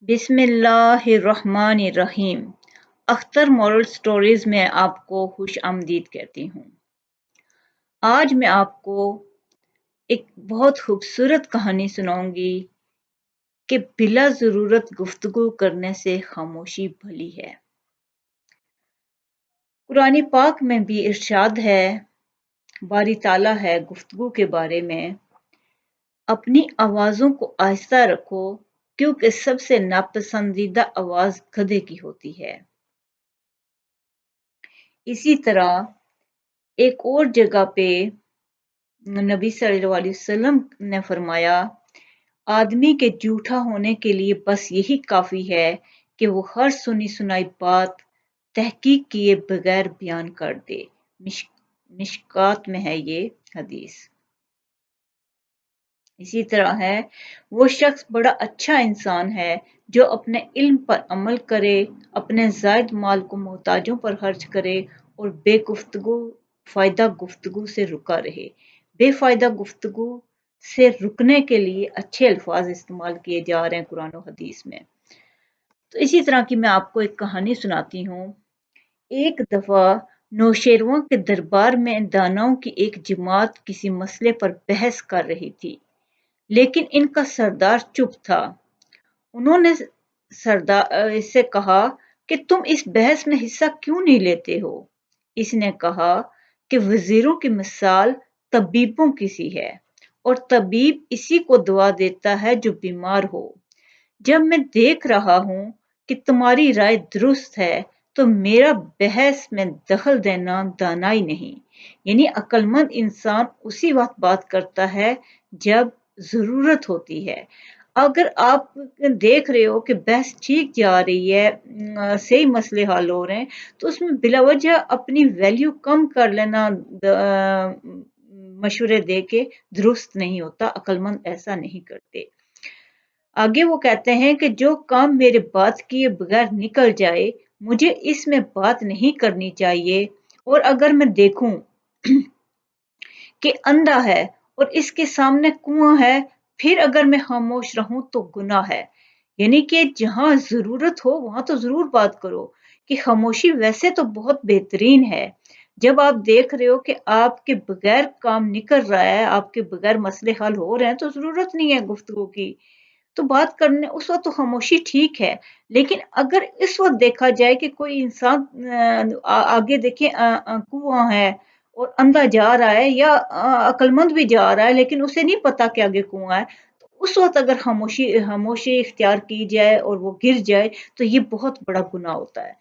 बिस्मिल्लाहिर्रहमानिर्रहीम। Akhtar moral stories में आपको खुश आमदीद कहती हूँ। आज मैं आपको एक बहुत खूबसूरत कहानी सुनाऊंगी कि बिला ज़रूरत गुफ्तगू करने से खामोशी भली है। कुरान पाक में भी इरशाद है, बारी ताला है गुफ्तगू के बारे में, अपनी आवाज़ों को आहिस्ता रखो क्योंकि सबसे नापसंदीदा आवाज़ गधे की होती है। इसी तरह एक और जगह पे नबी सल्लल्लाहु अलैहि वसल्लम ने फरमाया, आदमी के झूठा होने के लिए बस यही काफ़ी है कि वो हर सुनी सुनाई बात तहकीक किए बगैर बयान कर दे। मिशकात में है ये हदीस। इसी तरह है, वो शख्स बड़ा अच्छा इंसान है जो अपने इल्म पर अमल करे, अपने जायद माल को मोहताजों पर खर्च करे और बेगुफ्तगू फायदा गुफ्तगू से रुका रहे। बेफायदा गुफ्तगू से रुकने के लिए अच्छे अल्फाज इस्तेमाल किए जा रहे हैं कुरान और हदीस में। तो इसी तरह की मैं आपको एक कहानी सुनाती हूँ। एक दफा नौशेरवां के दरबार में दानाओं की एक जमात किसी मसले पर बहस कर रही थी, लेकिन इनका सरदार चुप था। उन्होंने सरदार इससे कहा कि तुम इस बहस में हिस्सा क्यों नहीं लेते हो? इसने कहा कि वजीरों की मिसाल तबीबों की सी है और तबीब इसी को दवा देता है जो बीमार हो। जब मैं देख रहा हूं कि तुम्हारी राय दुरुस्त है तो मेरा बहस में दखल देना दानाई नहीं। यानी अक्लमंद इंसान उसी वक्त बात करता है जब जरूरत होती है। अगर आप देख रहे हो कि बहस ठीक जा रही है, सही मसले हल हो रहे हैं, तो उसमें बिलावजह अपनी वैल्यू कम कर लेना मशवरे दे के दुरुस्त नहीं होता। अक्लमंद ऐसा नहीं करते। आगे वो कहते हैं कि जो काम मेरे बात किए बगैर निकल जाए, मुझे इसमें बात नहीं करनी चाहिए। और अगर मैं देखूं कि अंधा है और इसके सामने कुआं है, फिर अगर मैं खामोश रहूं तो गुनाह है। यानी कि जहां जरूरत हो वहां तो जरूर बात करो। कि खामोशी वैसे तो बहुत बेहतरीन है। जब आप देख रहे हो कि आपके बगैर काम निकल रहा है, आपके बगैर मसले हल हो रहे हैं, तो जरूरत नहीं है गुफ्तगू की। तो बात करने उस वक्त तो खामोशी ठीक है। लेकिन अगर इस वक्त देखा जाए कि कोई इंसान आगे देखे कुआं है और अंधा जा रहा है या अक्लमंद भी जा रहा है लेकिन उसे नहीं पता कि आगे कुआं है, तो उस वक्त अगर खामोशी खामोशी इख्तियार की जाए और वो गिर जाए तो ये बहुत बड़ा गुनाह होता है।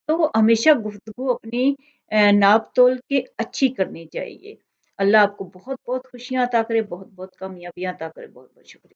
तो वो हमेशा गुफ्तगू अपनी नाप तोल के अच्छी करनी चाहिए। अल्लाह आपको बहुत बहुत खुशियां अता करे, बहुत बहुत कामयाबियां अता करे। बहुत बहुत शुक्रिया।